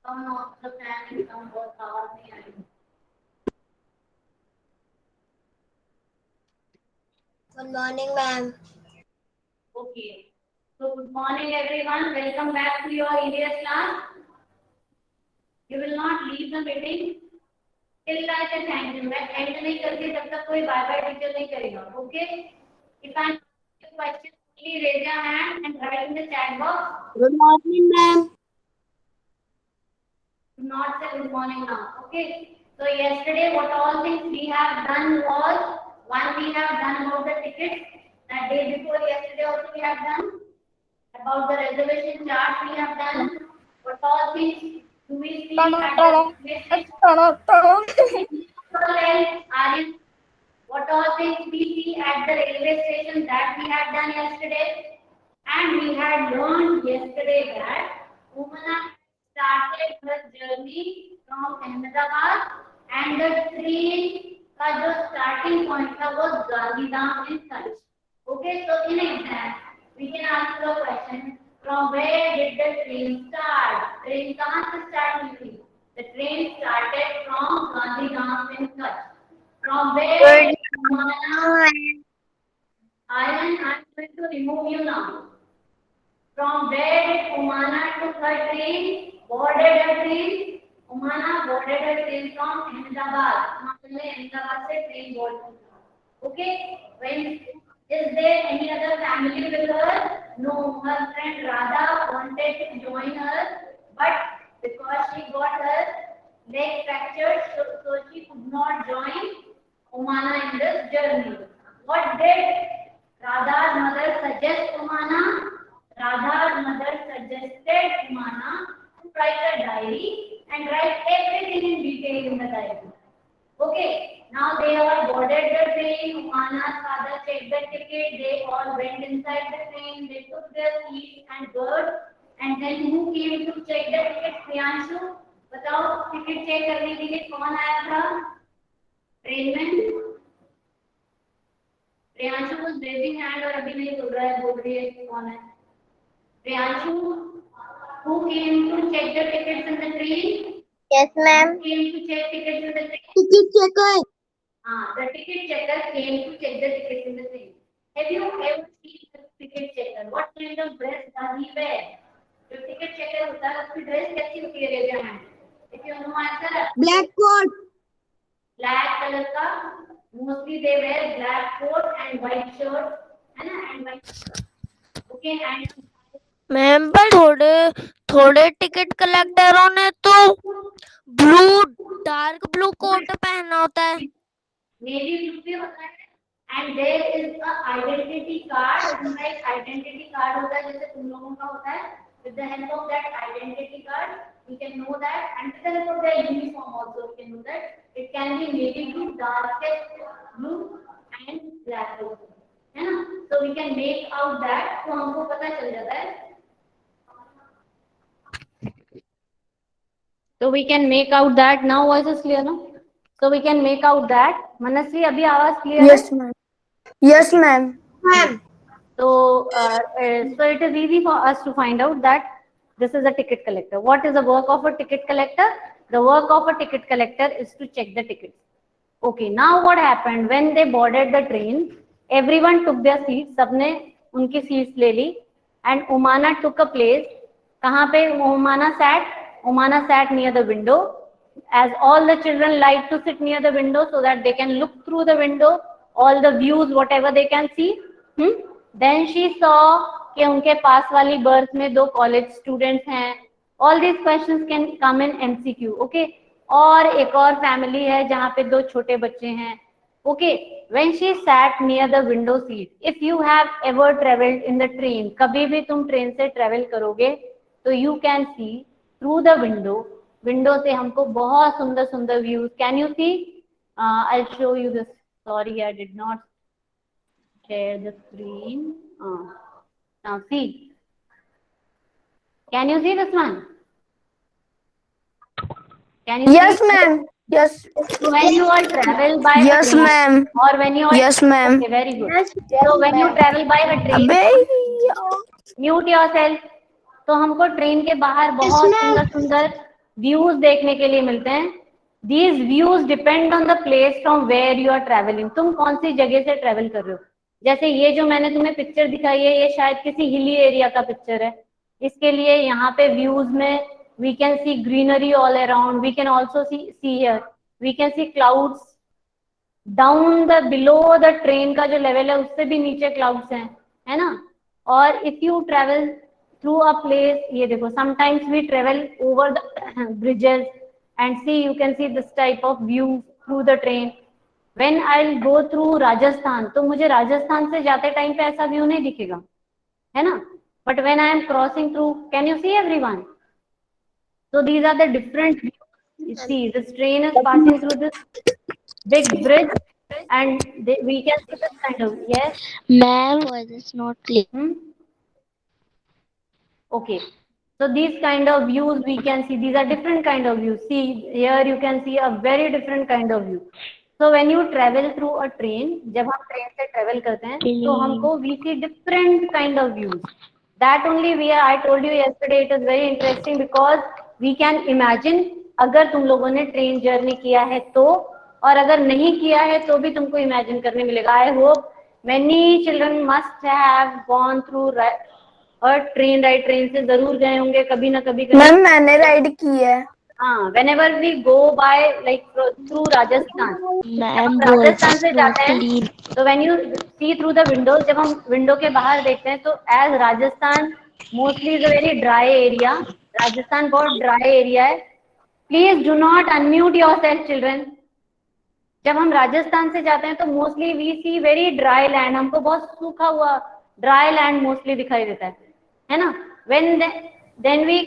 Turn off the fan and some more power नहीं आएगी. Good morning, ma'am. Okay. So good morning everyone. Welcome back to your EVS class. You will not leave the meeting till I say thank you. मैं end नहीं करती तब तक कोई bye bye teacher नहीं करेगा. Okay? If I ask you question, please raise your hand and write in the chat box. Good morning, ma'am. Do not say good morning now. Okay? So yesterday what all things we have done was one we have done about the tickets. That day before yesterday also we have done about the reservation chart we have done. What all things do we see at the railway station? Aryan, what all things we see at the railway station that we had done yesterday? And we had learned yesterday that Umana started her journey from Ahmedabad and the train का जो starting point था वो Gandhidham in Kutch. Okay, so in exam we can ask the question from where did the train start? Train कहाँ से start हुई थी? The train started from Gandhidham in Kutch. From where did Umana? Iron, I'm going to remove you now. From where did Umana took her train? Boarded her train. Umana boarded her train from Ahmedabad. Ahmedabad से train board. Okay. When is there any other family with her? No. Her friend Radha wanted to join her, but because she got her leg fractured, so she could not join Umana in this journey. What did Radha's mother suggest Umana? Radha's mother suggested Umana to write a diary and write everything in detail in the diary. Okay, now they all boarded the train. Umana's father checked the ticket. They all went inside the train. They took their seats and berth. And then who came to check the ticket? Priyanshu. बताओ ticket check करने के लिए कौन आया था? Train में Priyanshu was raising hand और अभी नहीं बोल रहा है, बोल रही है कौन है? Priyanshu, who came to check the tickets in the train? Yes, ma'am. Who came to check tickets in the train? Ticket checker. The ticket checker came to check the tickets in the train. Have you ever seen the ticket checker? What kind of dress does he wear? जो ticket checker होता है उसकी dress कैसी होती है? Raise your hand. If you know answer. Black coat. Black color का mostly they wear black coat and white shirt, है ना? And white. Okay, and ma'am पर थोड़े थोड़े टिकट कलेक्टरों ने तो ब्लू डार्क ब्लू कोट पहना होता है. नेवी ब्लू भी होता है. And there is a identity card. Like identity card होता है जैसे तुम लोगों का होता है. With the help of that identity card, we can know that, and with the help of their uniform also we can know that it can be navy blue, darkest blue, and black blue. है ना? So we can make out that. तो हमको पता चल जाता है. So we can make out that. Now voice is clear, no? So we can make out that. Manasvi, अभी आवाज clear है? Yes, ma'am. Yes, ma'am. Ma'am. So it is easy for us to find out that this is a ticket collector. What is the work of a ticket collector? The work of a ticket collector is to check the tickets. Okay, now what happened when they boarded the train? Everyone took their seats. सबने उनकी seats ले ली, and Umana took a place. कहाँ पे Umana sat? Umana sat near the window, as all the children like to sit near the window so that they can look through the window, all the views, whatever they can see. Then she saw कि उनके पास वाली berth में दो college students हैं. All these questions can come in MCQ. Okay. और एक और family है जहाँ पे दो छोटे बच्चे हैं. Okay. When she sat near the window seat, if you have ever traveled in the train, कभी भी तुम ट्रेन से travel करोगे तो you can see through the window. Window से हमको बहुत सुंदर सुंदर views. Can you see? I'll show you this. Sorry, I did not share the screen. Now see. Can you see this one? Can you? Yes, ma'am. Yes. So when you all travel by Yes, a train, ma'am. or when you all, Yes, ma'am. okay, very good. So when you travel by a train, mute yourself. तो हमको train के बाहर बहुत सुंदर सुंदर views देखने के लिए मिलते हैं। These views depend on the place from where you are travelling, तुम कौन सी जगह से ट्रेवल कर रहे हो। जैसे ये जो मैंने तुम्हें पिक्चर दिखाई है, ये शायद किसी हिली एरिया का पिक्चर है। इसके लिए यहाँ पे व्यूज में we can see greenery all around, we can also see here, we can see clouds down the below the train का जो लेवल है उससे भी नीचे क्लाउड्स हैं, है ना। और if you travel through a place, ये देखो sometimes we travel over the bridges and see you can see this type of view through the train. When I will go through Rajasthan, तो मुझे राजस्थान से जाते टाइम पे ऐसा व्यू नहीं दिखेगा, है ना। But when I am crossing through, can you see everyone? So these are the different views. You see, this train is passing through this big bridge, and we can see this kind of, yes. Ma'am, voice is not clear. Hmm? Okay. So these kind of views we can see. These are different kind of views. See here you can see a very different kind of view. So when you travel through a train, जब हम train से travel करते हैं तो हमको we see different kind of views. That only we are, I told you yesterday, it is very interesting because we can imagine, अगर तुम लोगों ने ट्रेन जर्नी किया है तो, और अगर नहीं किया है तो भी तुमको इमेजिन करने मिलेगा। I hope many children must have gone through और ट्रेन राइड, ट्रेन से जरूर गए होंगे कभी ना कभी। मैम मैंने राइड की है। हाँ, whenever we go by like through Rajasthan, जब हम Ma'am, राजस्थान voice से is जाते not हैं clear. तो when you see through the window, जब हम विंडो के बाहर देखते हैं तो as Rajasthan mostly is a very dry area, Rajasthan बहुत ड्राई एरिया है। Please do not unmute yourself children. जब हम राजस्थान से जाते हैं तो mostly we see very dry land, हमको बहुत सूखा हुआ ड्राई लैंड मोस्टली दिखाई देता है ना। When then we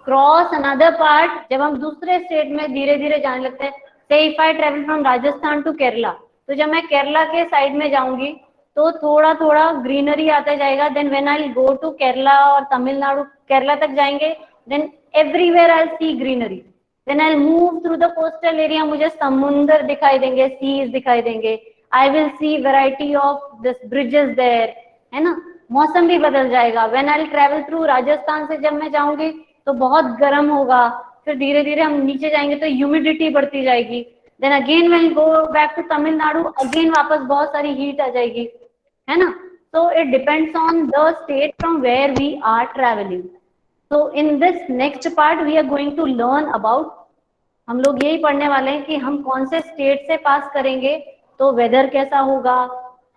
cross another part, जब हम दूसरे स्टेट में धीरे धीरे जाने लगते हैं, से if I travel from Rajasthan to Kerala, तो जब मैं केरला के साइड में जाऊंगी तो थोड़ा थोड़ा ग्रीनरी आता जाएगा। Then when I go to Kerala और तमिलनाडु, केरला तक जाएंगे, then everywhere I C greenery. Then I'll move through the coastal area, मुझे समुंदर दिखाई देंगे, seas दिखाई देंगे। I will see variety of this bridges there, है ना। मौसम भी बदल जाएगा। When I'll travel through Rajasthan से जब मैं जाऊंगी तो बहुत गर्म होगा, फिर धीरे धीरे हम नीचे जाएंगे तो ह्यूमिडिटी बढ़ती जाएगी। Then again when go back to Tamil Nadu, again वापस बहुत सारी हीट आ जाएगी, है ना। So it depends on the state from where we are traveling. So in this next part we are going to learn about, हम लोग यही पढ़ने वाले हैं कि हम कौन से स्टेट से पास करेंगे तो वेदर कैसा होगा,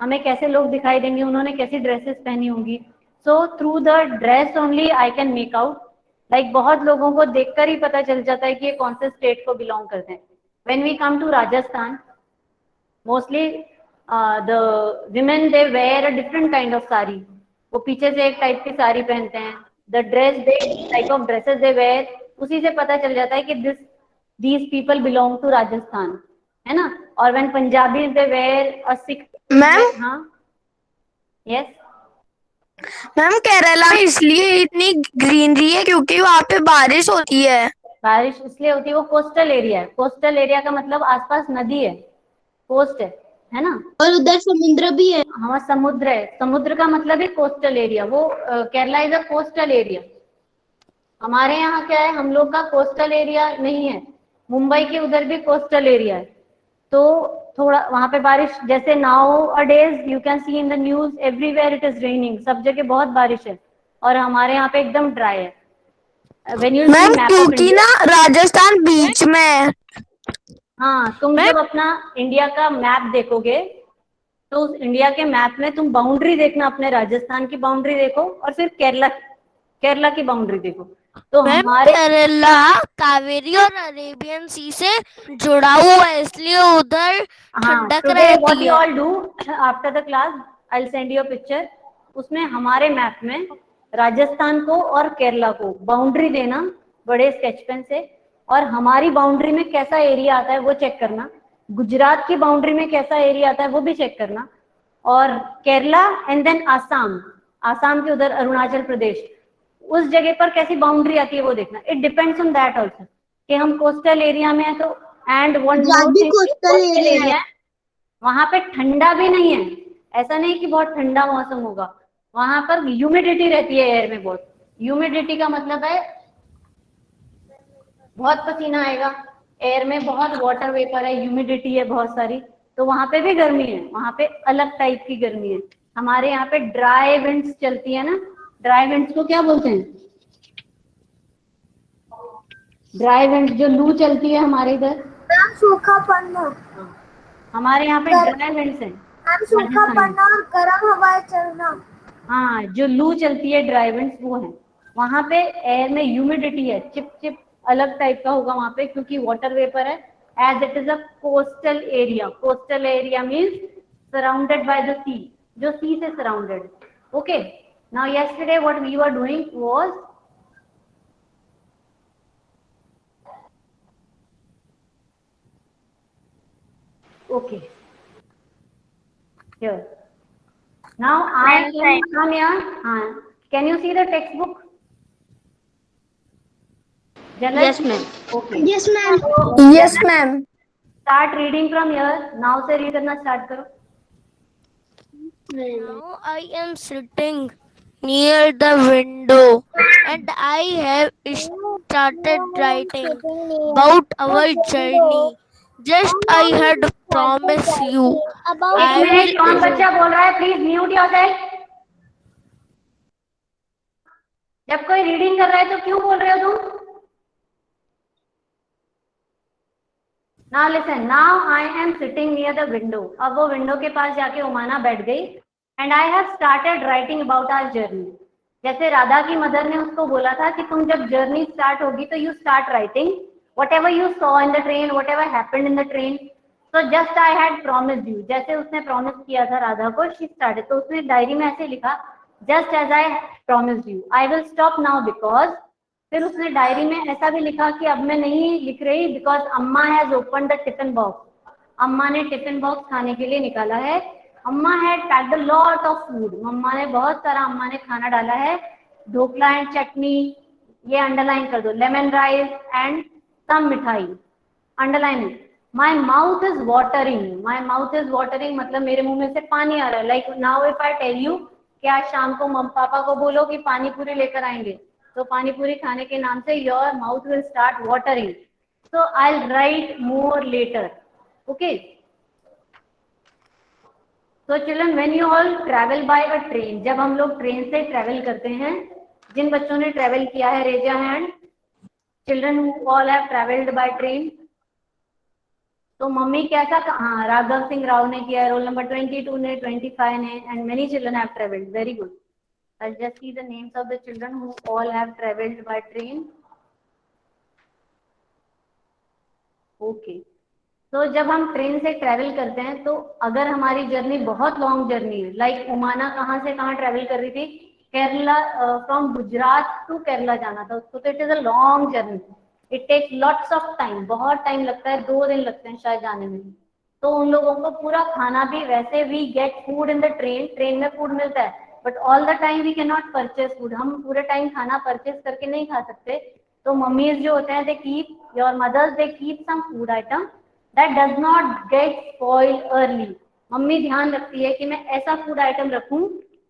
हमें कैसे लोग दिखाई देंगे, उन्होंने कैसी ड्रेसेस पहनी होंगी। So through the dress only I can make out, like बहुत लोगों को देखकर ही पता चल जाता है कि ये कौन से स्टेट को बिलोंग करते हैं। When we come to Rajasthan, mostly the women they wear a different kind of sari, वो पीछे से एक टाइप की साड़ी पहनते हैं। The dress they type of dresses they wear, उसी से पता चल जाता है कि these people belong to Rajasthan, है ना। और when Punjabi they wear a Sikh, ma'am हाँ यस, मैम केरला में इसलिए इतनी ग्रीनरी है क्योंकि वहाँ पे बारिश होती है। बारिश इसलिए होती है, वो कोस्टल एरिया है। कोस्टल एरिया का मतलब आसपास नदी है, कोस्ट है ना। और उधर समुद्र भी है। हाँ समुद्र है, समुद्र का मतलब है कोस्टल एरिया। वो Kerala is a coastal area. हमारे यहाँ क्या है, हम लोग का कोस्टल एरिया नहीं है, मुंबई के उधर भी कोस्टल एरिया है। तो थोड़ा वहां पे बारिश, जैसे now a days you can C in the news everywhere it is raining, सब जगह बहुत बारिश है, और हमारे यहाँ पे एकदम ड्राई है। When you see ma'am map of क्योंकि इंडिया, ना राजस्थान बीच में है। हाँ तुम जब अपना इंडिया का मैप देखोगे तो उस इंडिया के मैप में तुम बाउंड्री देखना, अपने राजस्थान की बाउंड्री देखो और फिर केरला की बाउंड्री देखो। तो मैम हमारे केरला कावेरी और अरेबियन सी से जुड़ा हुआ है, इसलिए उधर हाँ, ठंडक टुडे व्हाट रहती यू है। All do after the class, I will send you a picture. उसमें हमारे मैप में राजस्थान को और केरला को बाउंड्री देना बड़े स्केच पेन से, और हमारी बाउंड्री में कैसा एरिया आता है वो चेक करना, गुजरात की बाउंड्री में कैसा एरिया आता है वो भी चेक करना, और केरला एंड देन आसाम, आसाम के उधर अरुणाचल प्रदेश, उस जगह पर कैसी बाउंड्री आती है वो देखना। It depends on that also कि हम कोस्टल एरिया में है तो, and one more thing, coastal area है। वहां पे ठंडा भी नहीं है, ऐसा नहीं कि बहुत ठंडा मौसम होगा, वहां पर ह्यूमिडिटी रहती है एयर में बहुत। ह्यूमिडिटी का मतलब है बहुत पसीना आएगा, एयर में बहुत वाटर वेपर है, ह्यूमिडिटी है बहुत सारी, तो वहां पे भी गर्मी है, वहां पे अलग टाइप की गर्मी है। हमारे यहाँ पे ड्राई विंड्स चलती है ना, ड्राई विंड्स को क्या बोलते हैं? ड्राई विंड्स, जो लू चलती है हमारे इधर, मैम सूखा पड़ना। हमारे यहाँ पे ड्राई विंड्स हैं मैम सूखा राजस्थान में। पड़ना और गर्म हवाएं चलना। हाँ, जो लू चलती है ड्राई विंड्स वो है। वहां पे एयर में ह्यूमिडिटी है, चिप चिप अलग टाइप का होगा वहां पे, क्योंकि वाटर वेपर है। As it is a coastal area, coastal area means surrounded by the sea, जो सी से surrounded. Okay, now yesterday what we were doing was, okay, here now I am come here. Can you see the textbook? Jalal? Yes, ma'am. Okay. Yes ma'am. So, yes ma'am. start reading from here. Now से read करना start करो. Now I am sitting near the window and I have started writing about our journey. Just I had promised you एक I minute, कौन will. बच्चा बोल रहा है? Please mute yourself. जब कोई रीडिंग कर रहा है तो क्यों बोल रहे हो तुम? Now listen. Now I am sitting near the window. अब वो विंडो के पास जाके उमाना बैठ गई। And I have started writing about our journey. जैसे राधा की मदर ने उसको बोला था कि तुम जब जर्नी स्टार्ट होगी तो you start writing whatever you saw in the train, whatever happened in the train. So just I had promised you. जैसे उसने प्रॉमिस किया था राधा को, she started. तो उसने डायरी में ऐसे लिखा, just as I promised you. I will stop now because. फिर उसने डायरी में ऐसा भी लिखा कि अब मैं नहीं लिख रही बिकॉज अम्मा has open the tiffin box. अम्मा ने टिफिन बॉक्स खाने के लिए निकाला है। Amma had packed a lot of food. मम्मा ने बहुत सारा अम्मा ने खाना डाला है। ढोकला एंड चटनी, ये अंडरलाइन कर दो, लेमन राइस एंड सम मिठाई, underline. My mouth is watering, my mouth is watering मतलब मेरे मुंह में से पानी आ रहा है। Like now if I tell you कि आज शाम को पापा को बोलो कि पानी पूरी लेकर आएंगे, तो पानी पूरी खाने के नाम से your mouth will start watering. So I will write more later. Okay, so children, when you all travel by a train, जब हम लोग ट्रेन से ट्रैवल करते हैं, जिन बच्चों ने ट्रैवल किया है raise your hand. Children who all have travelled by train. तो मम्मी कैसा, हाँ, राघव सिंह राव ने किया है, रोल नंबर 22 ने, 25 ने, and many children have travelled. Very good. I'll just see the names of the children who all have traveled by train. Okay. तो जब हम ट्रेन से ट्रेवल करते हैं तो अगर हमारी जर्नी बहुत लॉन्ग जर्नी है, लाइक उमाना कहाँ से कहाँ ट्रेवल कर रही थी, केरला, फ्रॉम गुजरात टू केरला जाना था उसको, तो it is a long journey. It takes lots of time, बहुत टाइम लगता है, 2 दिन लगते हैं शायद जाने में। तो उन लोगों को पूरा खाना भी, वैसे we get food in the train, train में फूड मिलता है, but all the time we can not purchase food. हम पूरे टाइम खाना परचेज करके नहीं खा सकते। तो मम्मीज जो होते हैं, they keep, your mothers they keep some food item that does not get spoiled early. मम्मी ध्यान रखती है कि मैं ऐसा फूड आइटम रखूं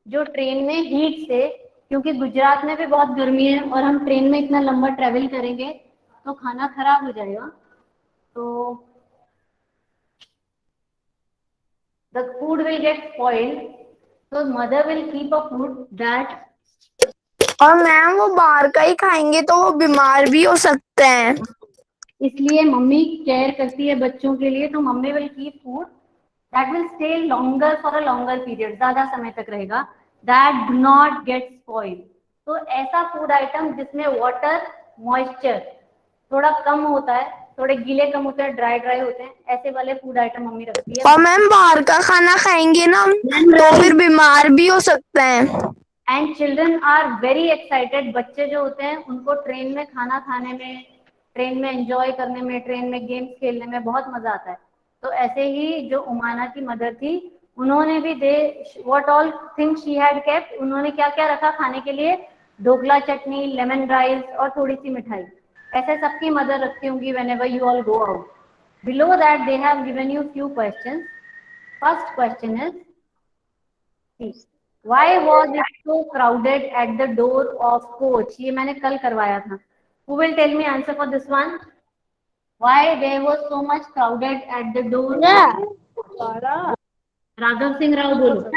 जो ट्रेन में हीट से, क्योंकि गुजरात में भी बहुत गर्मी है और हम ट्रेन में इतना लंबा ट्रेवल करेंगे तो खाना खराब हो जाएगा। तो the food will get spoiled, so mother will keep a food that, और मैम वो बाहर का ही खाएंगे तो वो बीमार भी हो सकते हैं। इसलिए मम्मी केयर करती है बच्चों के लिए। तो mummy will keep food that will stay longer for a longer period, ज्यादा समय तक रहेगा, that do not gate spoil. तो ऐसा फूड आइटम जिसमें वाटर मॉइस्चर थोड़ा कम होता है, थोड़े गीले कम होते हैं, ड्राई ड्राई होते हैं, ऐसे वाले फूड आइटम मम्मी रखती है। और मैम बाहर का खाना खाएंगे ना तो फिर बीमार भी हो सकते हैं। And children are very excited. बच्चे जो होते हैं उनको ट्रेन में खाना खाने में, ट्रेन में एंजॉय करने में, ट्रेन में गेम्स खेलने में बहुत मजा आता है। तो ऐसे ही जो उमाना की मदर थी, उन्होंने भी दे what all things she had kept, उन्होंने क्या क्या रखा खाने के लिए, ढोकला चटनी, लेमन राइस और थोड़ी सी मिठाई। ऐसे सबकी मदर रखती होंगी whenever you all go out. Below that they have given you few questions. First question is, see, why was it so crowded at the door of coach? ये मैंने कल करवाया था। Who will tell me answer for this one? Why there was so much crowded at the door? Raghav Singh Rao bolo.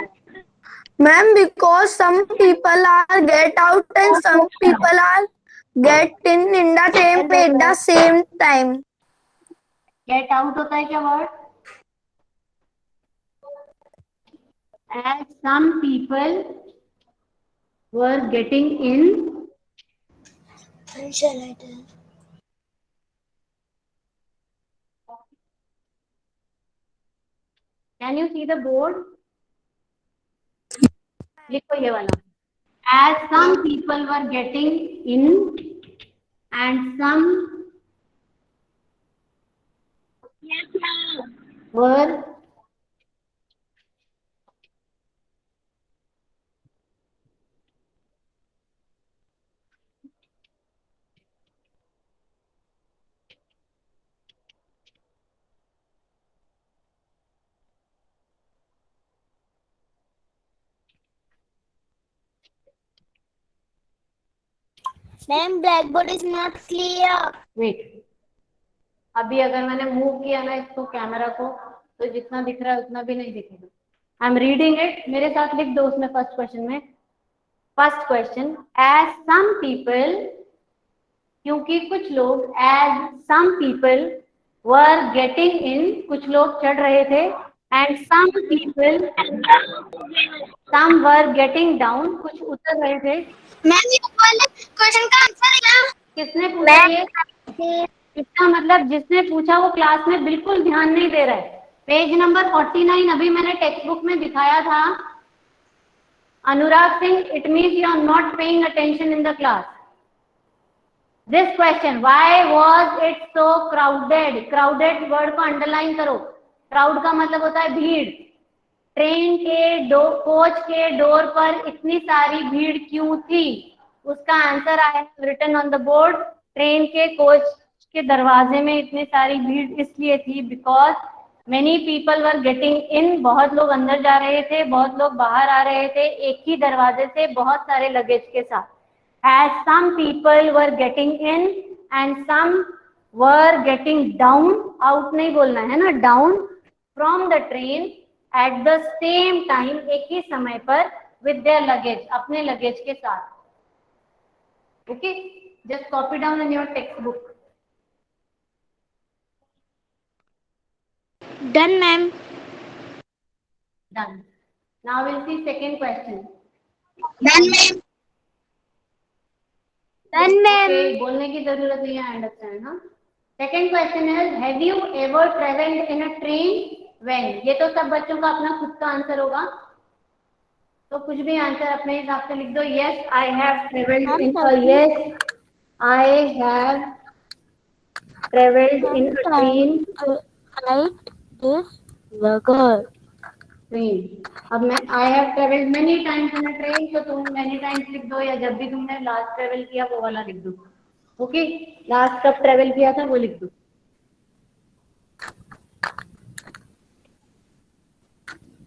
Ma'am, because some people are get out and some people are get in the train at the same time. Get out होता है क्या word? As some people were getting in. Can you see the board? लिखो ये वाला. As some people were getting in and some were Ma'am, blackboard is not clear. wait. अभी अगर मैंने move किया ना इसको कैमरा को तो जितना दिख रहा है उतना भी नहीं दिखेगा. I am reading it. मेरे साथ लिख दो उसमें फर्स्ट क्वेश्चन में. First question, as some people, क्योंकि कुछ लोग, as some people were getting in, कुछ लोग चढ़ रहे थे, and some people, some were getting down, कुछ उतर रहे थे. मैम, ये वाले क्वेश्चन का आंसर क्या? किसने पूछा ये? इसका मतलब जिसने पूछा वो क्लास में बिल्कुल ध्यान नहीं दे रहा है. पेज नंबर 49 अभी मैंने टेक्स्ट बुक में दिखाया था. Anurag Singh, it means you are not paying attention in the class. This question, why was it so crowded? Crowded word को अंडरलाइन करो. क्राउड का मतलब होता है भीड़. ट्रेन के कोच के डोर पर इतनी सारी भीड़ क्यों थी? उसका answer I have written on the board. Train के कोच के दरवाजे में इतनी सारी भीड़ इसलिए थी because many people were getting in. बहुत लोग अंदर जा रहे थे, बहुत लोग बाहर आ रहे थे, एक ही दरवाजे से बहुत सारे लगेज के साथ. As some people were getting in and some were getting down, out नहीं बोलना है ना, down from the train at the same time, एक ही समय पर, with their luggage, अपने लगेज के साथ. Okay, just copy down in your textbook. Done, ma'am. Done. Now we'll see second question. Done, ma'am. Done, ma'am. Okay, बोलने की जरूरत नहीं है, understand, हाँ? Second question is, have you ever traveled in a train? When? ये तो सब बच्चों का अपना खुद का आंसर होगा, तो कुछ भी आंसर अपने हिसाब से लिख दो. Yes, I have traveled in a. Yes, I have traveled in a train. Write this word. Train. अब मैं I have travelled many times in a train, तो तुम मेनी टाइम्स लिख दो, या जब भी तुमने लास्ट ट्रेवल किया वो वाला लिख दो. ओके, लास्ट कब ट्रेवल किया था वो लिख दो.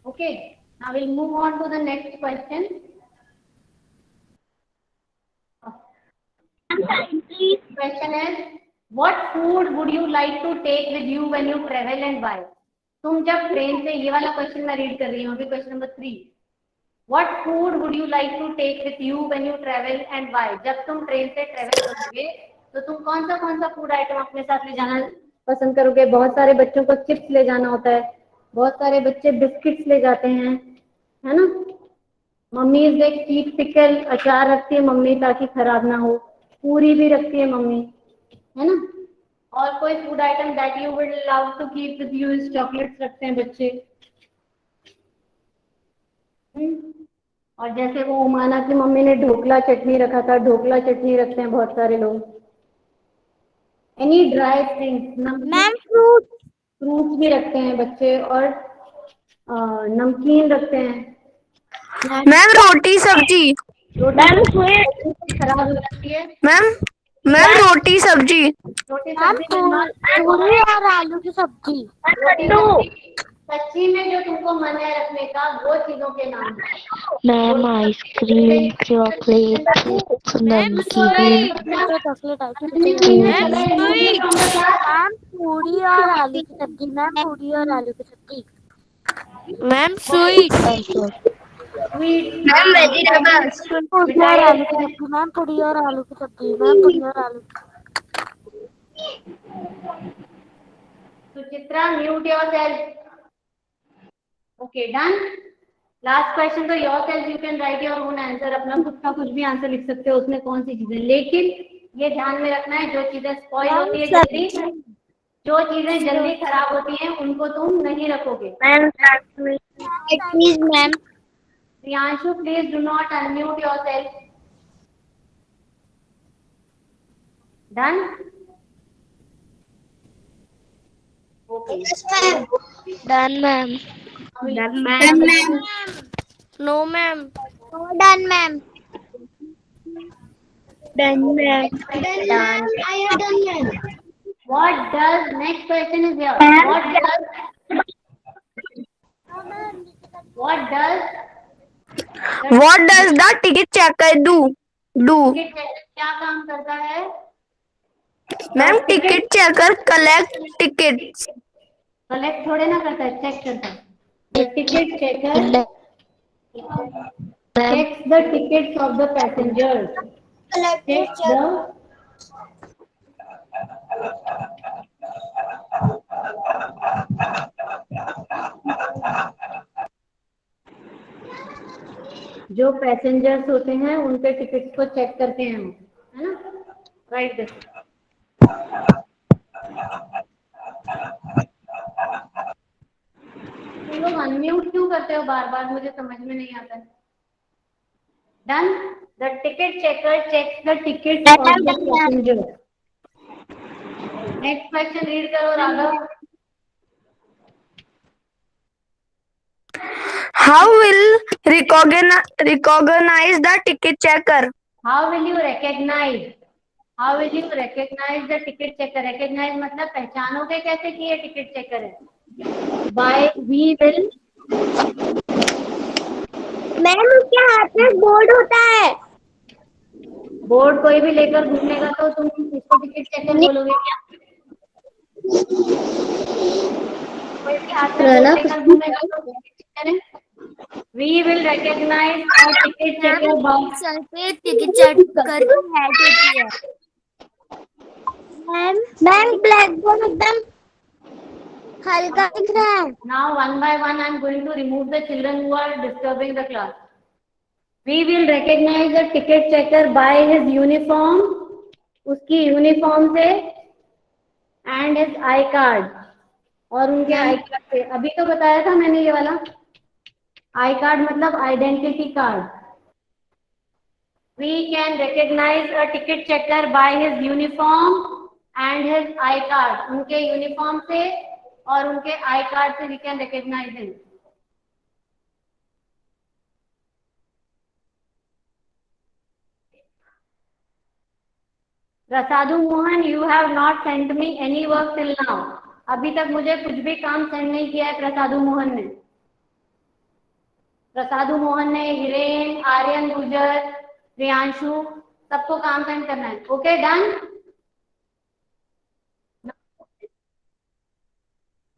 Okay, now will move on to the next question. Question is, what food would you like to take with you when you travel and why? तुम जब ट्रेन से, ये वाला क्वेश्चन मैं रीड कर रही हूँ अभी, question number 3. What food would you like to take with you when you travel and why? जब तुम ट्रेन से ट्रेवल करोगे तो तुम कौन सा फूड आइटम अपने साथ ले जाना पसंद करोगे? बहुत सारे बच्चों को चिप्स ले जाना होता है, बहुत सारे बच्चे बिस्किट्स ले जाते हैं, है ना. मम्मी एक कीप पिकल, अचार रखती है मम्मी ताकि खराब ना हो. पूरी भी रखती है मम्मी, है ना. और कोई food item that you would love to keep with you? Chocolates रखते हैं बच्चे. और जैसे वो उमाना की मम्मी ने ढोकला चटनी रखा था, ढोकला चटनी रखते हैं बहुत सारे लोग. Any dry things, ma'am, fruits भी रखते हैं बच्चे, और नमकीन रखते हैं. मैम, रोटी सब्जी. मैम, खराब हो जाती है. मैम, रोटी सब्जी. रोटी सब्जी पूरी और आलू की सब्जी. रोटी सब्जी सच्ची में जो तुमको मन है रखने का वो चीजों के नाम है। Ma'am ice cream, chocolate, chips, ma'am नमकीन। Sweet. Chocolate ma'am sweet. Ma'am पूरी और आलू की सब्जी। मैम पूरी और आलू की सब्जी। Ma'am sweet. Sweet. Ma'am vegetables. पूरी और आलू की सब्जी। मैम पूरी और आलू की सब्जी। मैम पूरी और आलू। Suchitra, mute yourself. Okay, done. Last question, तो yourself you can write your own answer. अपना खुद का कुछ भी आंसर लिख सकते हो उसमें कौन सी चीजें, लेकिन ये ध्यान में रखना है जो चीजें स्पॉइल होती है जल्दी, जो चीजें जल्दी खराब होती हैं उनको तुम नहीं रखोगे। Please ma'am. Priyanshu, please do not unmute yourself. Done. Okay, done ma'am. Done ma'am. No ma'am. Done ma'am. Done ma'am. Done. I am done ma'am. what does, next question is here, what does What does the ticket checker do? ticket checker क्या काम करता है? Ma'am ticket checker collect tickets. Collect थोड़े ना करता है, check करता है। The ticket checker checks the tickets of the passengers. Checks the जो पैसेंजर्स होते हैं उनके टिकट्स को चेक करते हैं हम, है ना? Right this. तुम लोग अनम्यूट क्यों करते हो बार बार, मुझे समझ में नहीं आता। Done. The ticket checker checks the ticket of the passenger. Next question read करो Raghav. How will recognize the ticket checker? How will you recognize? How will you recognize the ticket checker? Recognize मतलब पहचानोगे कैसे कि ये ticket checker है? By we will। Ma'am उसके हाथ में board होता है। बोर्ड कोई भी लेकर घूमेगा तो तुम इसको टिकट चेकर बोलोगे क्या? कोई भी हाथ में बोर्ड लेकर घूमेगा तो टिकट चेकर है? We will recognize a ticket checker by sir पे टिकट चेक करके हेड होती है। मैम ब्लैक बोर्ड एकदम हल्का दिख रहा है। now one by one I am going to remove the children who are disturbing the class. We will recognize the ticket checker by his uniform, उसकी uniform से, and his आई कार्ड, और उनके I card से। अभी तो बताया था मैंने ये वाला आई कार्ड मतलब identity card. We can recognize a ticket checker by his uniform and his I card, उनके यूनिफॉर्म से और उनके आई कार्ड से we can recognize him. Prasadu Mohan, you have not sent me any work till now. अभी तक मुझे कुछ भी काम सेंड नहीं किया है प्रसादु मोहन ने। प्रसादु मोहन ने, हिरेन, आर्यन गुर्जर, प्रियांशु, सबको काम सेंड करना है। Okay, done.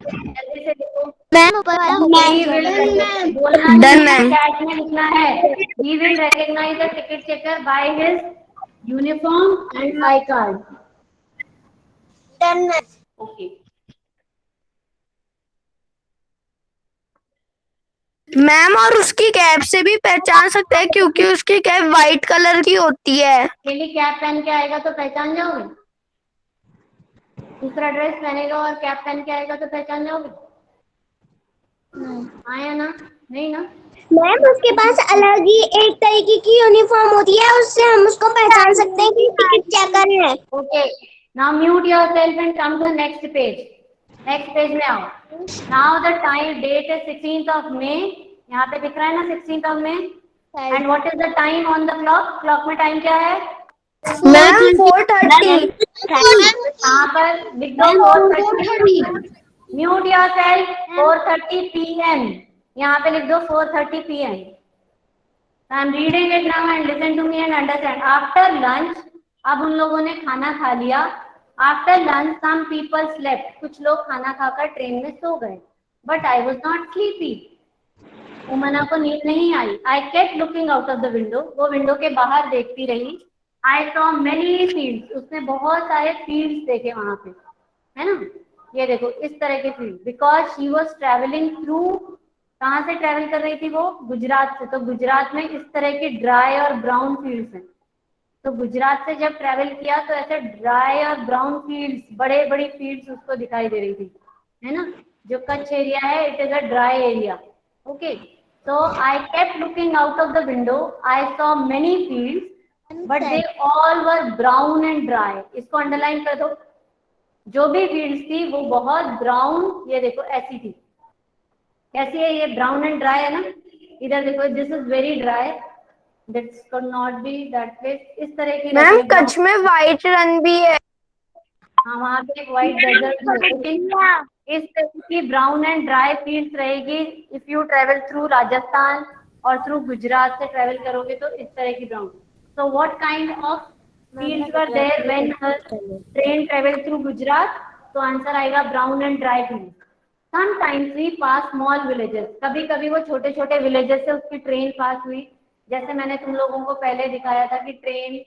जल्दी से लिखो। मैम ऊपर वाला बोलना Done, नहीं है, ma'am. चैट में लिखना है। He will recognize the ticket checker by his uniform and I card. Done ma'am. Okay. Ma'am और उसकी कैप से भी पहचान सकते हैं क्योंकि उसकी कैप व्हाइट कलर की होती है। अकेली कैप पहन के आएगा तो पहचान जाओगे? दूसरा ड्रेस पहनेगा और कैप पहन के आएगा तो पहचान जाओगे? आया ना? नहीं ना? मैम उसके पास अलग ही एक तरीके की यूनिफॉर्म होती है, उससे हम उसको पहचान सकते हैं कि टिकट चेकर है। Okay, now mute yourself and come to the next page. Next page में आओ। Now the time date is 16th of May। यहाँ पे दिख रहा है ना 16th of May। And what is the time on the clock? Clock में time क्या है? मैम 4:30। यहाँ पर लिख दो 4:30। Mute yourself 4:30 PM. यहाँ पे लिख दो 4:30 PM. I am reading it now and listen to me and understand. After lunch, अब उन लोगों ने खाना खा लिया. After lunch, some people slept. कुछ लोग खाना खाकर ट्रेन में सो गए. But I was not sleepy. उमना को नींद नहीं आई. I kept looking out of the window. वो विंडो के बाहर देखती रही. I saw many fields. उसने बहुत सारे fields देखे वहां पे, है ना. ये देखो इस तरह के field. Because she was traveling through, कहाँ से ट्रेवल कर रही थी वो? गुजरात से. तो गुजरात में इस तरह की ड्राई और ब्राउन फील्ड्स हैं. तो गुजरात से जब ट्रेवल किया तो ऐसे ड्राई और ब्राउन फील्ड्स, बड़े बड़ी फील्ड्स उसको दिखाई दे रही थी, है ना. जो कच्छ एरिया है, it is a dry area. Okay. So I kept looking out of the window. I saw many fields, but they all were brown and dry. इसको अंडरलाइन कर दो. जो भी फील्ड्स थी वो बहुत ब्राउन, ये देखो ऐसी थी. कैसी है ये? ब्राउन एंड ड्राई है ना. इधर देखो, this is very dry. This could not be that place. इस तरह की. मैम कच्छ में व्हाइट रन भी है. हाँ, वहाँ पे एक व्हाइट डेजर्ट है. इस तरह की ब्राउन एंड ड्राई फील्ड्स रहेगी. If you travel through Rajasthan और थ्रू गुजरात से ट्रेवल करोगे तो इस तरह की brown. So what kind of fields were there when train travel through Gujarat? तो आंसर आएगा brown and dry field. Sometimes we pass small villages. कभी कभी वो छोटे छोटे विलेजेस से उसकी ट्रेन पास हुई. जैसे मैंने तुम लोगों को पहले दिखाया था कि ट्रेन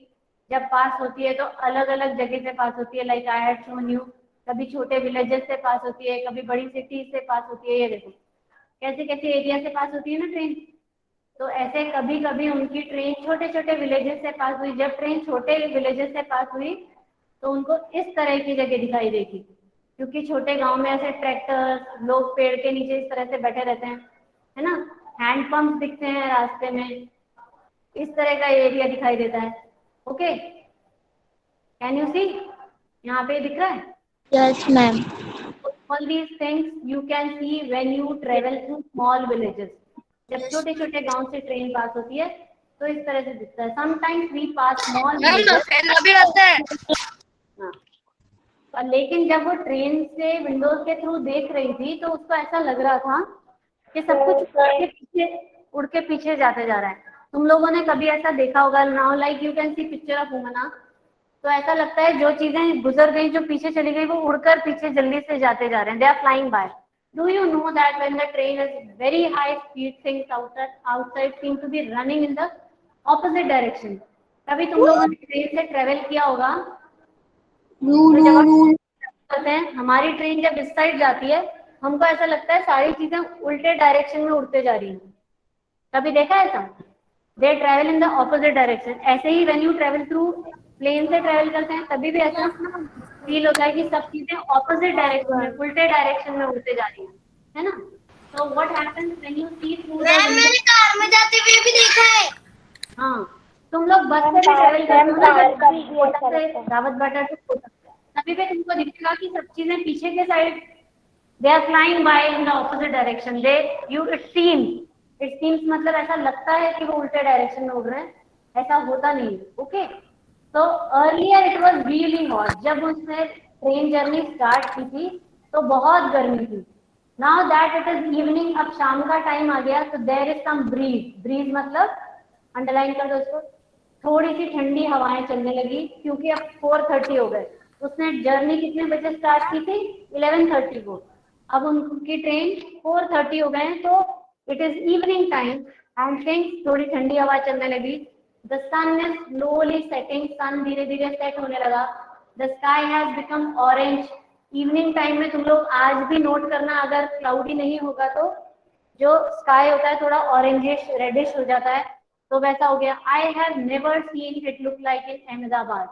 जब पास होती है तो अलग अलग जगह से पास होती है. Like I had shown you. कभी छोटे विलेजेस से पास होती है, कभी बड़ी सिटी से पास होती है. ये देखो कैसे कैसे एरिया से पास होती है ना ट्रेन. तो ऐसे कभी कभी उनकी ट्रेन छोटे छोटे विलेजेस से पास हुई. जब ट्रेन छोटे विलेजेस से पास हुई तो उनको इस तरह की जगह दिखाई देगी, क्योंकि छोटे गांव में ऐसे ट्रैक्टर, लोग पेड़ के नीचे इस तरह से बैठे रहते हैं, है ना. हैंड पंप दिखते हैं रास्ते में. इस तरह का एरिया दिखाई देता है. ओके, कैन यू सी? यहाँ पे दिख रहा है. Yes, ma'am. All these things you can see when you travel through small villages. जब छोटे छोटे गांव से ट्रेन पास होती है तो इस तरह से दिखता है. Sometimes we pass small villages. हाँ. और लेकिन जब वो ट्रेन से विंडोज के थ्रू देख रही थी तो उसको ऐसा लग रहा था कि सब कुछ उड़ के पीछे जाते जा रहा है. तुम लोगों ने कभी ऐसा देखा होगा. Now like you can see picture of Umana. तो ऐसा लगता है जो चीजें गुजर गई, जो पीछे चली गई, वो उड़कर पीछे जल्दी से जाते जा रहे हैं. They are flying by. Do you know that when the train is very high speed, things outside seem to be running in the opposite direction. कभी तुम लोगों ने ट्रेन से ट्रेवल किया होगा. तो जब हम करते हैं, हमारी ट्रेन जब इस साइड जाती है, हमको ऐसा लगता है सारी चीजें उल्टे डायरेक्शन में उड़ते जा रही हैं. कभी देखा है ऐसा? They travel in the opposite direction. ऐसे ही when you travel through plane से ट्रेवल करते हैं तभी भी ऐसा फील होता है कि सब चीजें ऑपोजिट डायरेक्शन में, उल्टे डायरेक्शन में उड़ते जा रही हैं, है ना. तो what happens when you see through the window? मैंने कार में जाते हुए भी देखा है. हाँ, तुम लोग बस से भी ट्रेवल करते हो ना, दावत बाटा से कोटा, तभी भी तुमको दिखेगा कि सब चीजें पीछे के side they are flying by in the opposite direction. They you it seems मतलब ऐसा लगता है कि वो उल्टे डायरेक्शन में उड़ रहे हैं. ऐसा होता नहीं है. ओके. तो earlier it was really hot. जब उसने ट्रेन जर्नी स्टार्ट की थी तो बहुत गर्मी थी. Now that it is evening, अब शाम का टाइम आ गया, तो there is some breeze. Breeze मतलब अंडरलाइन कर दो इसको. थोड़ी सी ठंडी हवाएं चलने लगी क्योंकि अब 4:30 हो गए. उसने जर्नी कितने बजे स्टार्ट की थी? 11:30 को. अब उनकी ट्रेन 4:30 हो गए तो it is evening time and things, थोड़ी ठंडी हवा चलने लगी. The sun is slowly setting. sun धीरे धीरे सेट होने लगा. The sky has become orange. Evening time में तुम लोग आज भी नोट करना, अगर क्लाउडी नहीं होगा तो जो स्काई होता है थोड़ा ऑरेंजिश रेडिश हो जाता है, तो वैसा हो गया. I have never seen it look like in Ahmedabad.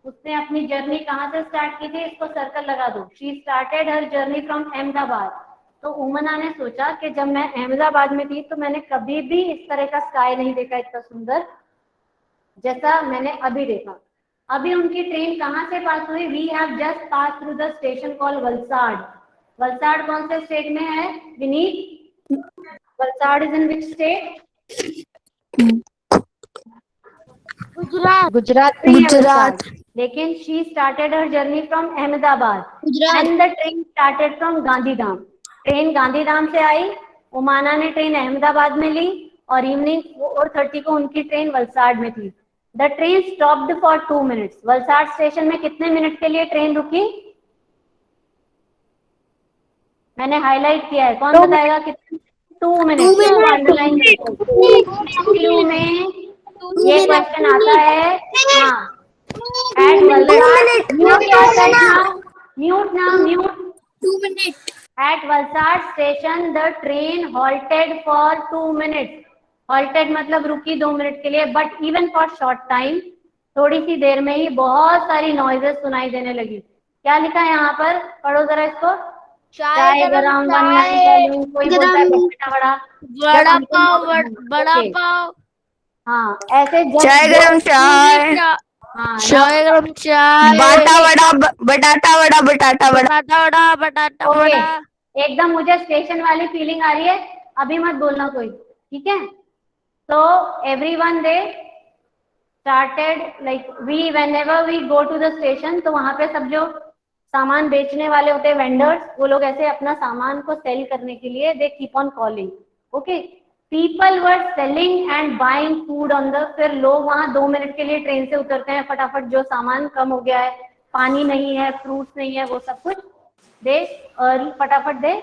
उसने अपनी जर्नी कहाँ से स्टार्ट की थी? इसको सर्कल लगा दो. She started her journey from Ahmedabad. तो उमना ने सोचा कि जब मैं अहमदाबाद में थी तो मैंने कभी भी इस तरह का स्काई नहीं देखा इतना सुंदर जैसा मैंने अभी देखा. अभी उनकी ट्रेन कहाँ से पास हुई? We have just pass through the station call Valsad. Valsad कौन से स्टेट में है Vineet? Valsad is in which state? Gujarat. Gujarat. Gujarat. लेकिन she started her journey from Ahmedabad and the train started from Gandhidham. Train Gandhidham से आई, उमाना ने ट्रेन अहमदाबाद में ली और इवनिंग 4:30 को उनकी ट्रेन वलसाड़ में थी। The train stopped for 2 minutes. Valsad station में कितने मिनट के लिए ट्रेन रुकी? मैंने हाईलाइट किया है, कौन बताएगा कितने? 2 मिनट। अंडरलाइन क्यू में ये क्वेश्चन आता है। हाँ, at Valsad, mute yourself now, mute now, mute. 2 minutes. At Valsad station, the train halted for 2 minutes. Halted मतलब रुकी 2 मिनट के लिए, but even for short time, थोड़ी सी देर में ही बहुत सारी नॉइजेस सुनाई देने लगी। क्या लिखा है यहाँ पर? पढ़ो जरा इसको। चाय गरम बनना चालू, कोई बोलता है बड़ा वड़ा पाव, बड़ा पाव। हाँ, ऐसे चाय गरम चाय, हाँ, चाय गरम चाय, बाटा वड़ा, बटाटा वड़ा, बटाटा वड़ा। बटाटा वड़ा, बटाटा ओके, वड़ा। एकदम मुझे स्टेशन वाली फीलिंग आ रही है, अभी मत बोलना कोई, ठीक है? तो everyone they started like we whenever we go to the station, तो वहां पे सब जो सामान बेचने वाले होते हैं वेंडर्स, वो लोग ऐसे अपना सामान को सेल करने के लिए they keep on calling. Okay, people were selling and buying food on the. फिर लोग वहां 2 मिनट के लिए ट्रेन से उतरते हैं, फटाफट जो सामान कम हो गया है, पानी नहीं है, फ्रूट्स नहीं है, वो सब कुछ दे फटाफट they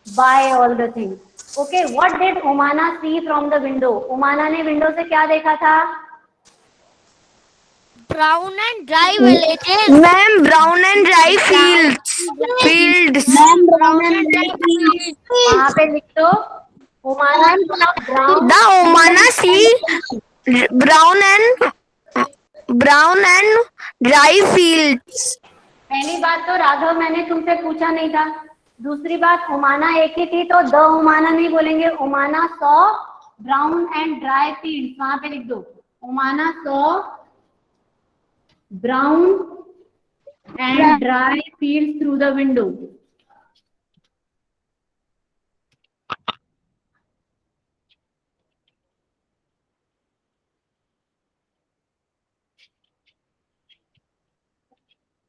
buy all the things. Okay, what did Umana see from the window? Umana ने विंडो से क्या देखा था? Brown and dry villages. Ma'am brown and dry fields. Brown and dry fields. वहां पे लिख दो उमाना brown. The Omana Sea brown and dry fields. पहली बात तो राघव मैंने तुमसे पूछा नहीं था। दूसरी बात, उमाना एक ही थी तो द उमाना नहीं बोलेंगे। Umana saw brown and dry fields, वहां पे लिख दो Umana saw brown and dry fields through the window.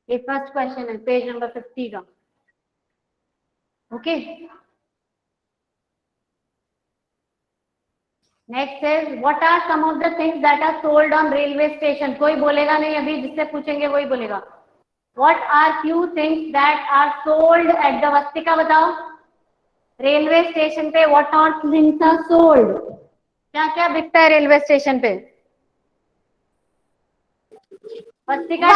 ये फर्स्ट क्वेश्चन है पेज नंबर 50 का। Okay, next is what are some of the things that are sold on railway station. कोई बोलेगा नहीं, अभी जिससे पूछेंगे वही बोलेगा। What are few things that are sold at the Vastika? बताओ, रेलवे स्टेशन पे what are things are sold? क्या क्या बिकता है रेलवे स्टेशन पे? वस्तिका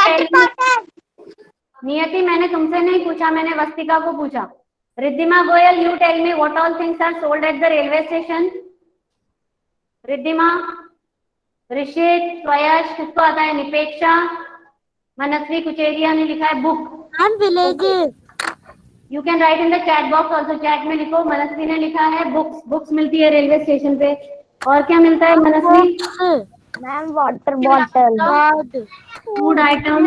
नियति, मैंने तुमसे नहीं पूछा, मैंने वस्तिका को पूछा। Riddhima Goyal, you tell me what all things are sold at the railway station. Riddhima, Rishit, Swayash, किसको आता है? निपेक्षा, मनस्वी कुचेरिया ने लिखा है book. And villages. You can write in the chat box also, chat में लिखो। मनस्वी ने लिखा है बुक्स। बुक्स मिलती है रेलवे स्टेशन पे। और क्या मिलता है Manasvi? Ma'am water bottle, food item,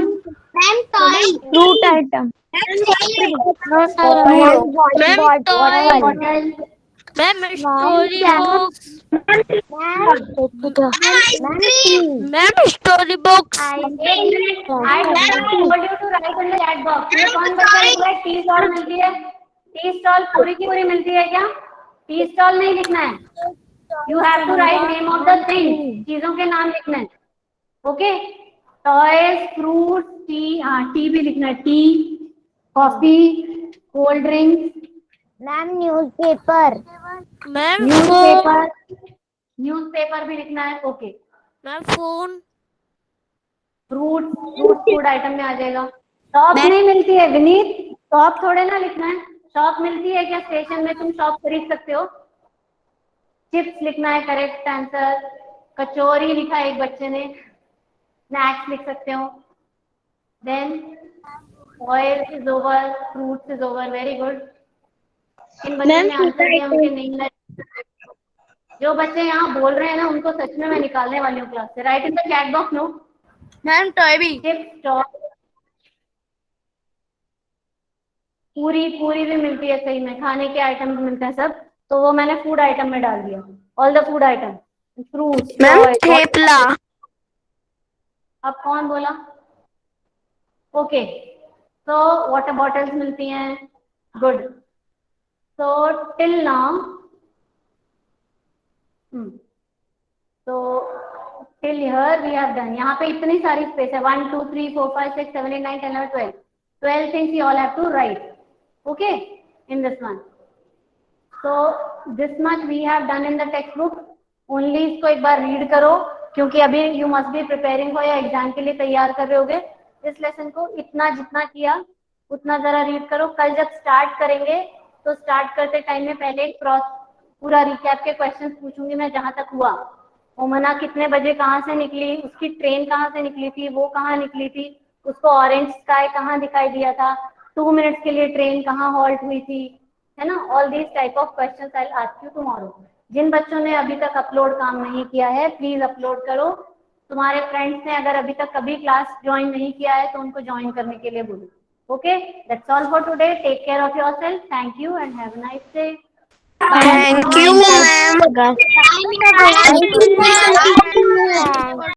fruit item, Ma'am, toy. Bottle, Ma'am, story books. Ma'am, story books. I told you to write in the chat box. ये कौन बच्चा लिख रहा है? टी स्टॉल मिलती है। टी स्टॉल पूरी की पूरी मिलती है क्या? टी स्टॉल नहीं लिखना है, you have to write name of the thing, चीजों के नाम लिखना है। ओके, टॉयज, फ्रूट, टी, हाँ टी भी लिखना है। Tea, coffee, cold drinks, ma'am newspaper, Ma'am, phone. Newspaper, newspaper भी लिखना है। Okay, Ma'am, phone. Fruit, fruit food item में आ जाएगा। शॉप नहीं मिलती है विनीत, शॉप थोड़े ना लिखना है। शॉप मिलती है क्या स्टेशन में? तुम शॉप खरीद सकते हो। चिप्स लिखना है करेक्ट आंसर। कचौरी लिखा है एक बच्चे ने। स्नैक्स लिख सकते हो। Then oil is over, fruits is over, very good. इन बच्चों ने आंसर दिया, मुझे नहीं लगा। जो बच्चे यहाँ बोल रहे हैं ना, उनको सच में मैं निकालने वाली हूँ क्लास से। Right in the chat box no. Ma'am toy भी, चिप्स, पूरी, पूरी भी मिलती है सही में, खाने के आइटम भी मिलते हैं सब, तो वो मैंने फूड आइटम में डाल दिया। All the food item, fruits. Ma'am thepla, अब कौन बोला? ओके, तो वाटर बॉटल्स मिलती हैं, good. So till now, so till here we have done. यहाँ पे इतनी सारी स्पेस है, 1 2 3 4 5 6 7 8 9 10 11 12 things you all have to write, okay, in this one. So this much we have done in the textbook. Only इसको एक बार read करो, क्योंकि अभी you must be preparing for your exam के लिए तैयार कर रहे होगे। इस लेसन को इतना जितना किया उतना जरा रीड करो। कल जब स्टार्ट करेंगे तो स्टार्ट करते टाइम में पहले एक पूरा रिकैप के क्वेश्चंस पूछूंगी मैं, जहां तक हुआ। ओमना कितने बजे कहाँ से निकली, उसकी ट्रेन कहाँ से निकली थी, वो कहाँ निकली थी, उसको ऑरेंज स्काई कहाँ दिखाई दिया था, 2 मिनट्स के लिए ट्रेन कहाँ हॉल्ट हुई थी, है ना। All these type of questions I will ask you tomorrow. जिन बच्चों ने अभी तक अपलोड काम नहीं किया है, प्लीज अपलोड करो। तुम्हारे फ्रेंड्स ने अगर अभी तक कभी क्लास ज्वाइन नहीं किया है तो उनको ज्वाइन करने के लिए बोलो। Okay, that's all for today. Take care of yourself. Thank you and have a nice day. Thank you, ma'am. Thank you, ma'am.